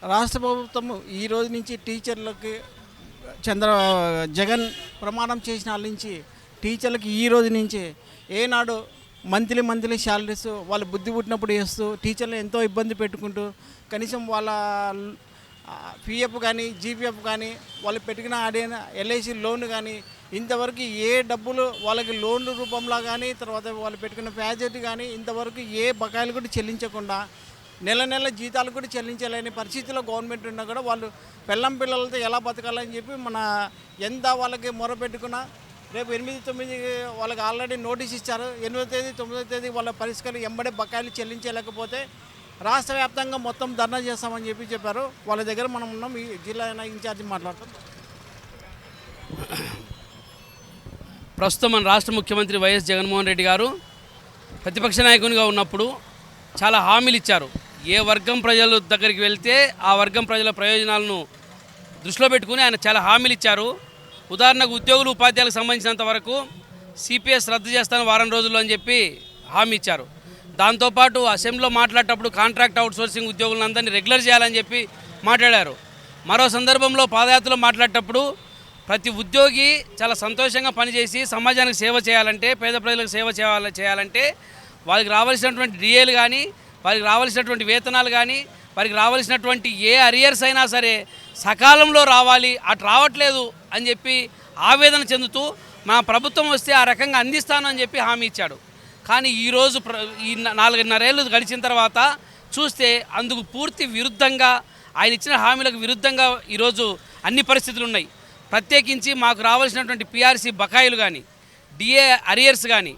రాష్ట్ర ప్రభుత్వం ఈ రోజు నుంచి టీచర్లకి చంద్ర జగన్ ప్రమాణం చేసిన వాళ్ళ నుంచి టీచర్లకి ఈ రోజు నుంచి ఏనాడు మంత్లీ శాలరీస్ వాళ్ళు బుద్ధి పుట్టినప్పుడు వేస్తూ టీచర్లు ఎంతో ఇబ్బంది పెట్టుకుంటూ కనీసం వాళ్ళ పిఎఫ్ కానీ జీపీఎఫ్ కానీ వాళ్ళు పెట్టుకున్న ఆడిన ఎల్ఐసి లోన్ కానీ ఇంతవరకు ఏ డబ్బులు వాళ్ళకి లోన్ల రూపంలో కానీ తర్వాత వాళ్ళు పెట్టుకున్న ప్యాజెట్ కానీ ఇంతవరకు ఏ బకాయిలు కూడా చెల్లించకుండా నెల జీతాలు కూడా చెల్లించలేని పరిస్థితిలో గవర్నమెంట్ ఉన్నా కూడా వాళ్ళు పిల్లలతో ఎలా బతకాలని చెప్పి మన ఎంత వాళ్ళకి మొరపెట్టుకున్నా రేపు 8-9 వాళ్ళకి ఆల్రెడీ నోటీస్ ఇచ్చారు. 8వ తేదీ 9వ తేదీ వాళ్ళ పరిష్కారం ఎంబడే బకాయిలు చెల్లించలేకపోతే రాష్ట్ర వ్యాప్తంగా మొత్తం ధర్నా చేస్తామని చెప్పారు. వాళ్ళ దగ్గర మనం ఉన్నాం. ఈ జిల్లా ఇన్ఛార్జి మాట్లాడతాం. ప్రస్తుతం మన రాష్ట్ర ముఖ్యమంత్రి వైఎస్ జగన్మోహన్ రెడ్డి గారు ప్రతిపక్ష నాయకునిగా ఉన్నప్పుడు చాలా హామీలు ఇచ్చారు. ఏ వర్గం ప్రజల దగ్గరికి వెళ్తే ఆ వర్గం ప్రజల ప్రయోజనాలను దృష్టిలో పెట్టుకుని ఆయన చాలా హామీలు ఇచ్చారు. ఉదాహరణకు ఉద్యోగులు ఉపాధ్యాయులకు సంబంధించినంత వరకు సిపిఎస్ రద్దు చేస్తాను వారం రోజుల్లో అని చెప్పి హామీ ఇచ్చారు. దాంతోపాటు అసెంబ్లీలో మాట్లాడేటప్పుడు కాంట్రాక్ట్ అవుట్సోర్సింగ్ ఉద్యోగులందరినీ రెగ్యులర్ చేయాలని చెప్పి మాట్లాడారు. మరో సందర్భంలో పాదయాత్రలో మాట్లాడేటప్పుడు ప్రతి ఉద్యోగి చాలా సంతోషంగా పనిచేసి సమాజానికి సేవ చేయాలంటే, పేద ప్రజలకు సేవ చేయాలంటే వారికి రావాల్సినటువంటి డిఏలు కానీ, వారికి రావాల్సినటువంటి వేతనాలు కానీ, వారికి రావాల్సినటువంటి ఏ అరియర్స్ అయినా సరే సకాలంలో రావాలి. అటు రావట్లేదు అని చెప్పి ఆవేదన చెందుతూ మా ప్రభుత్వం వస్తే ఆ రకంగా అందిస్తాను అని చెప్పి హామీ ఇచ్చాడు. కానీ ఈరోజు ఈ 4.5 ఏళ్ళు గడిచిన తర్వాత చూస్తే అందుకు పూర్తి విరుద్ధంగా, ఆయన ఇచ్చిన హామీలకు విరుద్ధంగా ఈరోజు అన్ని పరిస్థితులు ఉన్నాయి. ప్రత్యేకించి మాకు రావాల్సినటువంటి పిఆర్సీ బకాయిలు కానీ, డిఏ అరియర్స్ కానీ,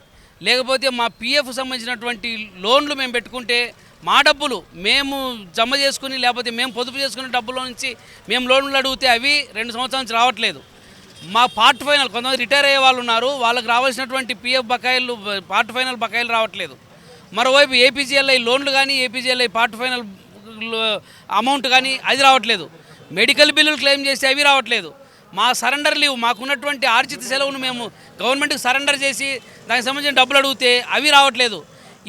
లేకపోతే మా పిఎఫ్ సంబంధించినటువంటి లోన్లు మేము పెట్టుకుంటే మా డబ్బులు మేము జమ చేసుకుని లేకపోతే మేము పొదుపు చేసుకునే డబ్బుల నుంచి మేము లోన్లు అడిగితే అవి 2 సంవత్సరాల నుంచి రావట్లేదు. మా పార్ట్ ఫైనల్ కొంతమంది రిటైర్ అయ్యే వాళ్ళు ఉన్నారు, వాళ్ళకి రావాల్సినటువంటి పిఎఫ్ బకాయిలు పార్ట్ ఫైనల్ బకాయిలు రావట్లేదు. మరోవైపు ఏపీజీఎల్ఐ లోన్లు కానీ, ఏపీజీఎల్ఐ పార్ట్ ఫైనల్ అమౌంట్ కానీ అది రావట్లేదు. మెడికల్ బిల్లులు క్లెయిమ్ చేస్తే అవి రావట్లేదు. మా సరెండర్ లీవ్, మాకున్నటువంటి ఆర్జిత సెలవును మేము గవర్నమెంట్కి సరెండర్ చేసి దానికి సంబంధించిన డబ్బులు అడిగితే అవి రావట్లేదు.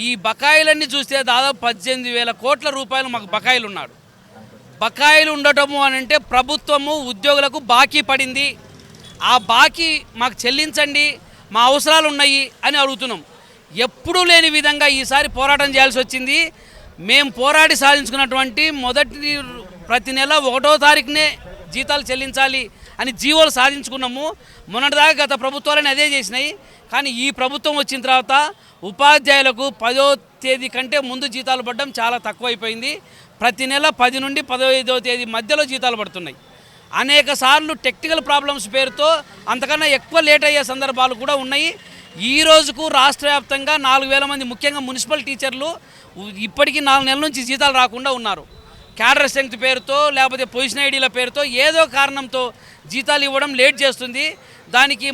ఈ బకాయిలన్నీ చూస్తే దాదాపు 18,000 కోట్ల రూపాయలు మాకు బకాయిలు ఉన్నాడు. బకాయిలు ఉండటము అని అంటే ప్రభుత్వము ఉద్యోగులకు బాకీ పడింది, ఆ బాకీ మాకు చెల్లించండి, మా అవసరాలు ఉన్నాయి అని అడుగుతున్నాం. ఎప్పుడూ లేని విధంగా ఈసారి పోరాటం చేయాల్సి వచ్చింది. మేము పోరాడి సాధించుకున్నటువంటి ప్రతి నెల 1వ తారీఖునే జీతాలు చెల్లించాలి అని జీవోలు సాధించుకున్నాము. మొన్నటిదాకా గత ప్రభుత్వాలని అదే చేసినాయి. కానీ ఈ ప్రభుత్వం వచ్చిన తర్వాత ఉపాధ్యాయులకు 10వ తేదీ కంటే ముందు జీతాలు పడడం చాలా తక్కువైపోయింది. ప్రతి నెల 10 నుండి 15వ తేదీ మధ్యలో జీతాలు పడుతున్నాయి. అనేక సార్లు టెక్నికల్ ప్రాబ్లమ్స్ పేరుతో అంతకన్నా ఎక్కువ లేట్ అయ్యే సందర్భాలు కూడా ఉన్నాయి. ఈ రోజుకు రాష్ట్ర వ్యాప్తంగా 4,000 మంది ముఖ్యంగా మున్సిపల్ టీచర్లు ఇప్పటికీ 4 నెలల నుంచి జీతాలు రాకుండా ఉన్నారు. క్యాడర్ స్ట్రెంగ్త్ పేరుతో లేకపోతే పొజిషన్ ఐడీల పేరుతో ఏదో కారణంతో జీతాలు ఇవ్వడం లేట్ చేస్తుంది. దానికి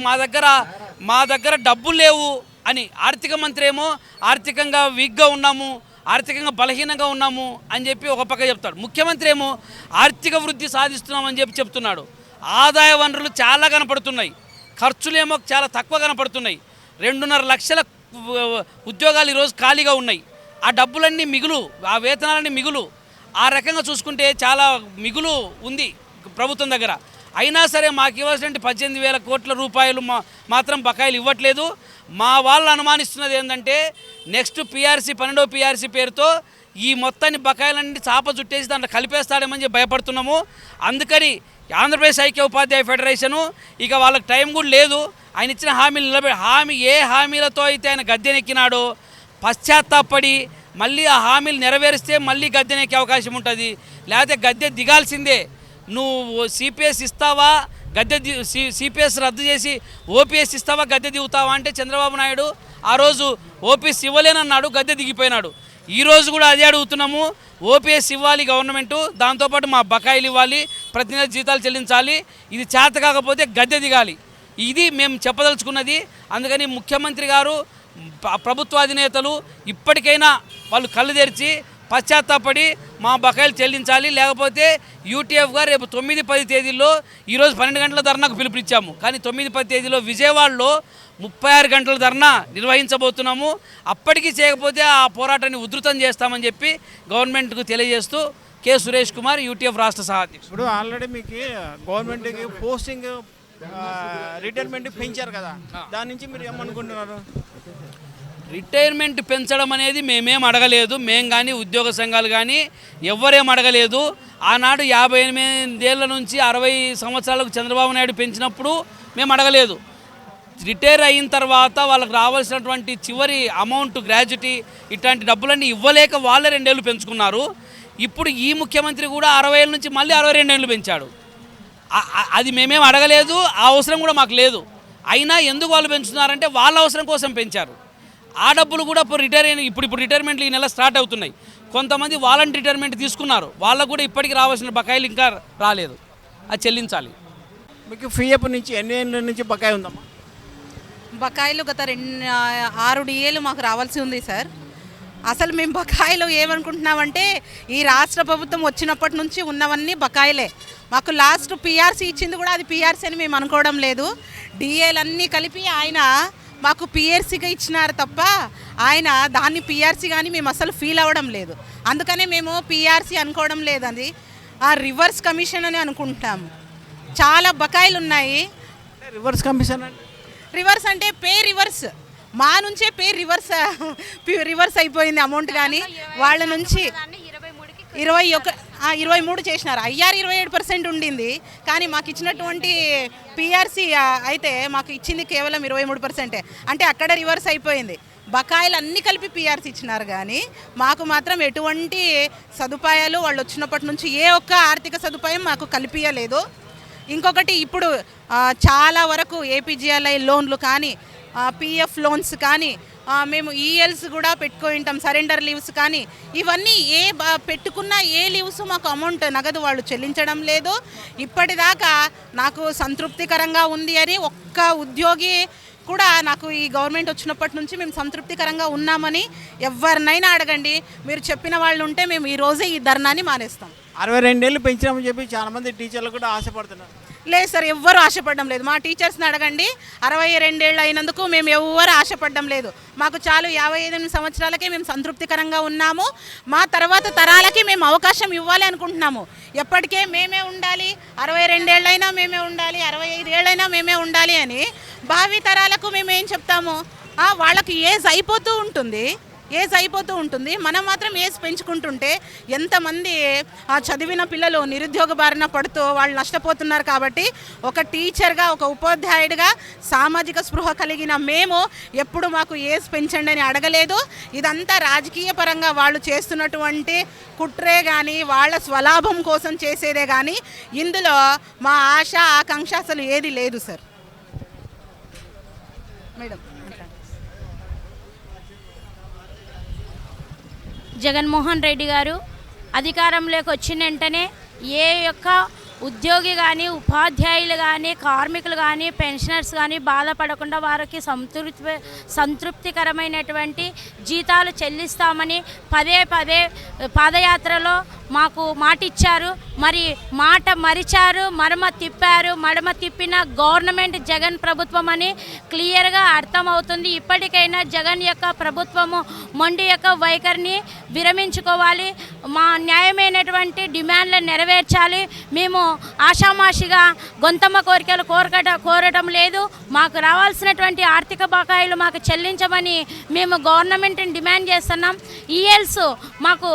మా దగ్గర డబ్బులు లేవు అని ఆర్థిక మంత్రి ఏమో ఆర్థికంగా వీక్గా ఉన్నాము, ఆర్థికంగా బలహీనంగా ఉన్నాము అని చెప్పి ఒక పక్క చెప్తాడు. ముఖ్యమంత్రి ఏమో ఆర్థిక వృద్ధి సాధిస్తున్నామని చెప్పి చెప్తున్నాడు. ఆదాయ వనరులు చాలా కనపడుతున్నాయి, ఖర్చులేమో చాలా తక్కువ కనపడుతున్నాయి. 2.5 లక్షల ఉద్యోగాలు ఈరోజు ఖాళీగా ఉన్నాయి. ఆ డబ్బులన్నీ మిగులు, ఆ వేతనాలన్నీ మిగులు. ఆ రకంగా చూసుకుంటే చాలా మిగులు ఉంది ప్రభుత్వం దగ్గర. అయినా సరే మాకు ఇవ్వాల్సిన 18,000 కోట్ల రూపాయలు మాత్రం బకాయిలు ఇవ్వట్లేదు. మా వాళ్ళు అనుమానిస్తున్నది ఏంటంటే నెక్స్ట్ పిఆర్సీ 12వ పిఆర్సీ పేరుతో ఈ మొత్తాన్ని బకాయిలన్నీ చాప చుట్టేసి దాంట్లో కలిపేస్తాడేమని చెప్పి భయపడుతున్నాము. అందుకని ఆంధ్రప్రదేశ్ ఐక్య ఉపాధ్యాయ ఫెడరేషను ఇక వాళ్ళకి టైం కూడా లేదు. ఆయన ఇచ్చిన హామీలు ఏ హామీలతో అయితే ఆయన గద్దెనెక్కినాడో పశ్చాత్తాపడి మళ్ళీ ఆ హామీలు నెరవేరిస్తే మళ్ళీ గద్దెనెక్కే అవకాశం ఉంటుంది. లేకపోతే గద్దె దిగాల్సిందే. నువ్వు సిపిఎస్ ఇస్తావా, సిపిఎస్ రద్దు చేసి ఓపీఎస్ ఇస్తావా, గద్దె దిగుతావా అంటే చంద్రబాబు నాయుడు ఆ రోజు ఓపీఎస్ ఇవ్వలేనన్నాడు, గద్దె దిగిపోయినాడు. ఈరోజు కూడా అదే అడుగుతున్నాము. ఓపీఎస్ ఇవ్వాలి గవర్నమెంటు, దాంతోపాటు మా బకాయిలు ఇవ్వాలి, ప్రతి నెల జీతాలు చెల్లించాలి. ఇది చేత కాకపోతే గద్దె దిగాలి. ఇది మేము చెప్పదలుచుకున్నది. అందుకని ముఖ్యమంత్రి గారు, ప్రభుత్వ అధినేతలు ఇప్పటికైనా వాళ్ళు కళ్ళు తెరిచి పశ్చాత్తాపడి మా బకాయిలు చెల్లించాలి. లేకపోతే యూటీఎఫ్గా రేపు 9-10 తేదీల్లో, ఈరోజు 12 గంటల ధర్నాకు పిలుపునిచ్చాము, కానీ 9-10 తేదీలో విజయవాడలో 36 గంటల ధర్నా నిర్వహించబోతున్నాము. అప్పటికీ చేయకపోతే ఆ పోరాటాన్ని ఉధృతం చేస్తామని చెప్పి గవర్నమెంట్కు తెలియజేస్తూ కె సురేష్ కుమార్, యూటీఎఫ్ రాష్ట్ర సహ అధ్యక్షుడు. ఇప్పుడు ఆల్రెడీ మీకు గవర్నమెంట్కి పోస్టింగ్ రిటైర్మెంట్ పెంచారు కదా, దాని నుంచి మీరు ఏమనుకుంటున్నారు? రిటైర్మెంట్ పెంచడం అనేది మేమేం అడగలేదు. మేము కానీ ఉద్యోగ సంఘాలు కానీ ఎవ్వరేం అడగలేదు. ఆనాడు 58 ఏళ్ళ నుంచి 60 సంవత్సరాలకు చంద్రబాబు నాయుడు పెంచినప్పుడు మేము అడగలేదు. రిటైర్ అయిన తర్వాత వాళ్ళకి రావాల్సినటువంటి చివరి అమౌంట్, గ్రాడ్యుటీ, ఇట్లాంటి డబ్బులన్నీ ఇవ్వలేక వాళ్ళే 2 ఏళ్ళు పెంచుకున్నారు. ఇప్పుడు ఈ ముఖ్యమంత్రి కూడా 60 ఏళ్ళ నుంచి మళ్ళీ 62 ఏళ్ళు పెంచాడు. అది మేమేం అడగలేదు, ఆ అవసరం కూడా మాకు లేదు. అయినా ఎందుకు వాళ్ళు పెంచుతున్నారంటే వాళ్ళ అవసరం కోసం పెంచారు. ఆ డబ్బులు కూడా ఇప్పుడు రిటైర్మెంట్లు ఈ నెల స్టార్ట్ అవుతున్నాయి. కొంతమంది వాలంటీ రిటైర్మెంట్ తీసుకున్నారు, వాళ్ళకు కూడా ఇప్పటికి రావాల్సిన బకాయిలు ఇంకా రాలేదు, అది చెల్లించాలి. మీకు పిఎఫ్ నుంచి ఎన్ని ఏళ్ళ నుంచి బకాయి ఉందమ్మా? బకాయిలు గత 6 DAలు మాకు రావాల్సి ఉంది సార్. అసలు మేము బకాయిలు ఏమనుకుంటున్నామంటే ఈ రాష్ట్ర ప్రభుత్వం వచ్చినప్పటి నుంచి ఉన్నవన్నీ బకాయిలే. మాకు లాస్ట్ పిఆర్సీ ఇచ్చింది కూడా అది పిఆర్సీ అని మేము అనుకోవడం లేదు. డిఏలన్నీ కలిపి ఆయన మాకు పిఆర్సీగా ఇచ్చినారు తప్ప ఆయన దాన్ని పిఆర్సీ కానీ మేము అసలు ఫీల్ అవ్వడం లేదు. అందుకనే మేము పిఆర్సీ అనుకోవడం లేదండి, ఆ రివర్స్ కమిషన్ అని అనుకుంటాము. చాలా బకాయిలు ఉన్నాయి. రివర్స్ కమిషన్ అంటే రివర్స్ అంటే పే రివర్స్, మా నుంచే పే రివర్స్ అయిపోయింది అమౌంట్. కానీ వాళ్ళ నుంచి 23 చేసినారు. ఐఆర్ 27% ఉండింది, కానీ మాకు ఇచ్చినటువంటి పిఆర్సీ అయితే మాకు ఇచ్చింది కేవలం 23%. అంటే అక్కడ రివర్స్ అయిపోయింది. బకాయిలు అన్నీ కలిపి పిఆర్సీ ఇచ్చినారు, కానీ మాకు మాత్రం ఎటువంటి సదుపాయాలు వాళ్ళు వచ్చినప్పటి నుంచి ఏ ఒక్క ఆర్థిక సదుపాయం మాకు కల్పించలేదు. ఇంకొకటి, ఇప్పుడు చాలా వరకు ఏపీజీఎల్ఐ లోన్లు కానీ, పిఎఫ్ లోన్స్ కానీ, మేము ఈఎల్స్ కూడా పెట్టుకుంటాం, సరెండర్ లీవ్స్ కానీ, ఇవన్నీ పెట్టుకున్న ఏ లీవ్స్ మాకు అమౌంట్ నగదు వాళ్ళు చెల్లించడం లేదు. ఇప్పటిదాకా నాకు సంతృప్తికరంగా ఉంది అని ఒక్క ఉద్యోగి కూడా నాకు ఈ గవర్నమెంట్ వచ్చినప్పటి నుంచి మేము సంతృప్తికరంగా ఉన్నామని ఎవరినైనా అడగండి, మీరు చెప్పిన వాళ్ళు ఉంటే మేము ఈరోజే ఈ ధర్నాన్ని మానేస్తాం. 62 ఏళ్ళు పెంచామని చెప్పి చాలామంది టీచర్లు కూడా ఆశపడుతున్నారు. లేదు సార్, ఎవ్వరు ఆశపడడం లేదు. మా టీచర్స్ని అడగండి, 62 ఏళ్ళు అయినందుకు మేము ఎవ్వరు ఆశపడడం లేదు. మాకు చాలు 58 సంవత్సరాలకే మేము సంతృప్తికరంగా ఉన్నాము. మా తర్వాత తరాలకి మేము అవకాశం ఇవ్వాలి అనుకుంటున్నాము. ఎప్పటికే మేమే ఉండాలి, 62 ఏళ్ళైనా మేమే ఉండాలి, 65 ఏళ్ళైనా మేమే ఉండాలి అని భావి తరాలకు మేము ఏం చెప్తాము? వాళ్ళకి ఏజ్ అయిపోతూ ఉంటుంది, మనం మాత్రం ఏజ్ పెంచుకుంటుంటే ఎంతమంది చదివిన పిల్లలు నిరుద్యోగ బారిన పడుతూ వాళ్ళు నష్టపోతున్నారు. కాబట్టి ఒక టీచర్గా, ఒక ఉపాధ్యాయుడిగా సామాజిక స్పృహ కలిగిన మేము ఎప్పుడు మాకు ఏజ్ పెంచండి అని అడగలేదు. ఇదంతా రాజకీయ పరంగా వాళ్ళు చేస్తున్నటువంటి కుట్రే కానీ, వాళ్ళ స్వలాభం కోసం చేసేదే కానీ ఇందులో మా ఆశ, ఆకాంక్ష అసలు ఏది లేదు సార్. మేడం, జగన్మోహన్ రెడ్డి గారు అధికారంలోకి వచ్చిన వెంటనే ఏ యొక్క ఉద్యోగి కానీ, ఉపాధ్యాయులు కానీ, కార్మికులు కానీ, పెన్షనర్స్ కానీ బాధపడకుండా వారికి సంతృప్తికరమైనటువంటి జీతాలు చెల్లిస్తామని పదే పాదయాత్రలో మాకు మాట ఇచ్చారు. మరి మాట మరిచారు, మడమ తిప్పిన గవర్నమెంట్ జగన్ ప్రభుత్వం అని క్లియర్గా అర్థమవుతుంది. ఇప్పటికైనా జగన్ యొక్క ప్రభుత్వము మొండి యొక్క వైఖరిని విరమించుకోవాలి. మా న్యాయమైనటువంటి డిమాండ్లు నెరవేర్చాలి. మేము ఆషామాషిగా గొంతమ్మ కోరికలు కోరటం లేదు. మాకు రావాల్సినటువంటి ఆర్థిక బకాయిలు మాకు చెల్లించమని మేము గవర్నమెంట్ని డిమాండ్ చేస్తున్నాం. ఈఎల్స్ మాకు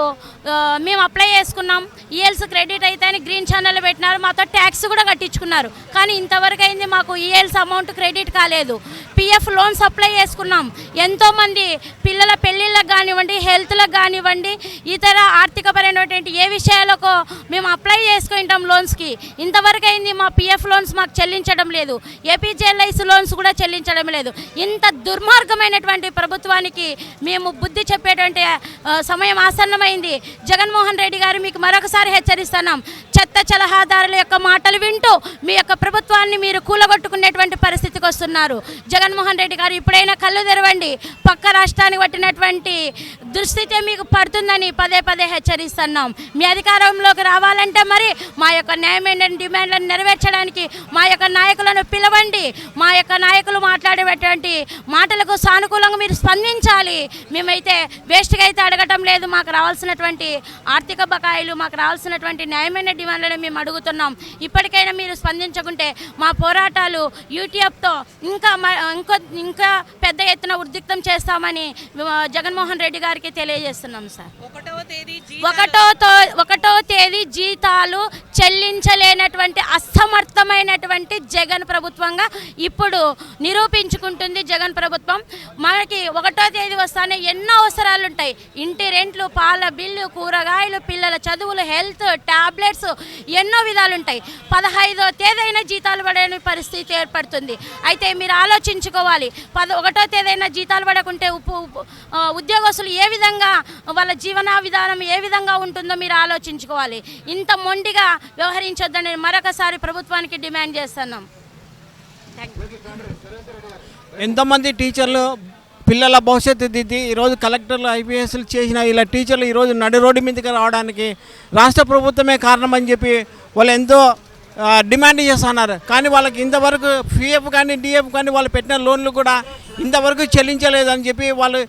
మేము అప్లై చేసుకున్నాం, ఈఎల్స్ క్రెడిట్ అయితే అని గ్రీన్ ఛానల్ పెట్టినారు, మాతో ట్యాక్స్ కూడా కట్టించుకున్నారు. కానీ ఇంతవరకు అయింది మాకు ఈఎల్స్ అమౌంట్ క్రెడిట్ కాలేదు. పిఎఫ్ లోన్స్ అప్లై చేసుకున్నాం. ఎంతోమంది పిల్లల పెళ్ళిళ్ళకు కానివ్వండి, హెల్త్లకు కానివ్వండి, ఇతర ఆర్థికపరమైనటువంటి ఏ విషయాలకు మేము అప్లై చేసుకుంటాం లోన్స్కి. ఇంతవరకు అయింది మా పిఎఫ్ లోన్స్ మాకు చెల్లించడం లేదు, ఏపీజీఎల్ఐసి లోన్స్ కూడా చెల్లించడం లేదు. ఇంత దుర్మార్గమైనటువంటి ప్రభుత్వానికి మేము బుద్ధి చెప్పేటువంటి సమయం ఆసన్నమైంది. జగన్మోహన్ రెడ్డి గారు మీకు మరొకసారి హెచ్చరిస్తున్నాం, చెత్త చలహాదారుల యొక్క మాటలు వింటూ మీ యొక్క ప్రభుత్వాన్ని మీరు కూలగొట్టుకునేటువంటి పరిస్థితికి వస్తున్నారు. జగన్మోహన్ రెడ్డి గారు ఇప్పుడైనా కళ్ళు తెరవండి. పక్క రాష్ట్రానికి పట్టినటువంటి దుస్థితి మీకు పడుతుందని పదే పదే హెచ్చరిస్తున్నాం. మీ అధికారంలోకి రావాలంటే మరి మా యొక్క న్యాయమైన డిమాండ్లను నెరవేర్చడానికి మా యొక్క నాయకులను పిలవండి. మా యొక్క నాయకులు మాట్లాడేటువంటి మాటలకు సానుకూలంగా మీరు స్పందించాలి. మేమైతే వేస్ట్గా అయితే అడగటం లేదు. మాకు రావాల్సినటువంటి ఆర్థిక బకాయిలు, మాకు రావాల్సినటువంటి న్యాయమైన డిమాండ్లను మేము అడుగుతున్నాం. ఇప్పటికైనా మీరు స్పందించకుంటే మా పోరాటాలు యూట్యూబ్తో ఇంకా పెద్ద ఎత్తున ఉద్రిక్తం చేస్తామని జగన్మోహన్ రెడ్డి గారికి తెలియజేస్తున్నాం సార్. 1వ తేదీ జీతాలు చెల్లించలేనటువంటి అసమర్థమైనటువంటి జగన్ ప్రభుత్వంగా ఇప్పుడు నిరూపించుకుంటుంది జగన్ ప్రభుత్వం. మనకి 1వ తేదీ వస్తానే ఎన్నో అవసరాలు ఉంటాయి. ఇంటి రెంట్లు, పాల బిల్లు, కూరగాయలు, పిల్లల చదువులు, హెల్త్, టాబ్లెట్స్, ఎన్నో విధాలు ఉంటాయి. 15వ తేదీ అయినా జీతాలు పడని పరిస్థితి ఏర్పడుతుంది. అయితే మీరు ఆలోచించుకోవాలి. 1వ తేదీ అయినా జీతాలు పడకుంటే ఉద్యోగస్తులు ఏ విధంగా, వాళ్ళ జీవన విధానం ఏ విధంగా ఉంటుందో మీరు ఆలోచించుకోవాలి. ఇంత మొండిగా వ్యవహరించొద్దని మరొకసారి ప్రభుత్వానికి డిమాండ్ చేస్తున్నాం. ఎంతోమంది టీచర్లు పిల్లల భవిష్యత్తు దిద్ది ఈరోజు కలెక్టర్లు, ఐపీఎస్లు చేసిన ఇలా టీచర్లు ఈరోజు నడి రోడ్డు మీదకి రావడానికి రాష్ట్ర ప్రభుత్వమే కారణమని చెప్పి వాళ్ళు ఎంతో డిమాండ్ చేస్తున్నారు. కానీ వాళ్ళకి ఇంతవరకు పిఎఫ్ కానీ డిఎఫ్ కానీ వాళ్ళు పెట్టిన లోన్లు కూడా ఇంతవరకు చెల్లించలేదని చెప్పి వాళ్ళు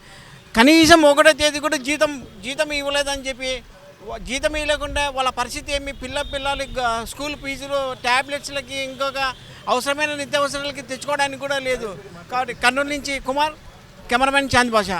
కనీసం 1వ తేదీ కూడా జీతం ఇవ్వలేదని చెప్పి, జీతం ఇవ్వలేకుండా వాళ్ళ పరిస్థితి ఏమి, పిల్లలకి స్కూల్ ఫీజులు, ట్యాబ్లెట్స్లకి, ఇంకొక అవసరమైన నిత్యావసరాలకి తెచ్చుకోవడానికి కూడా లేదు. కాబట్టి కర్నూలు నుంచి కుమార్, కెమెరామెన్ చాంద్ భాష.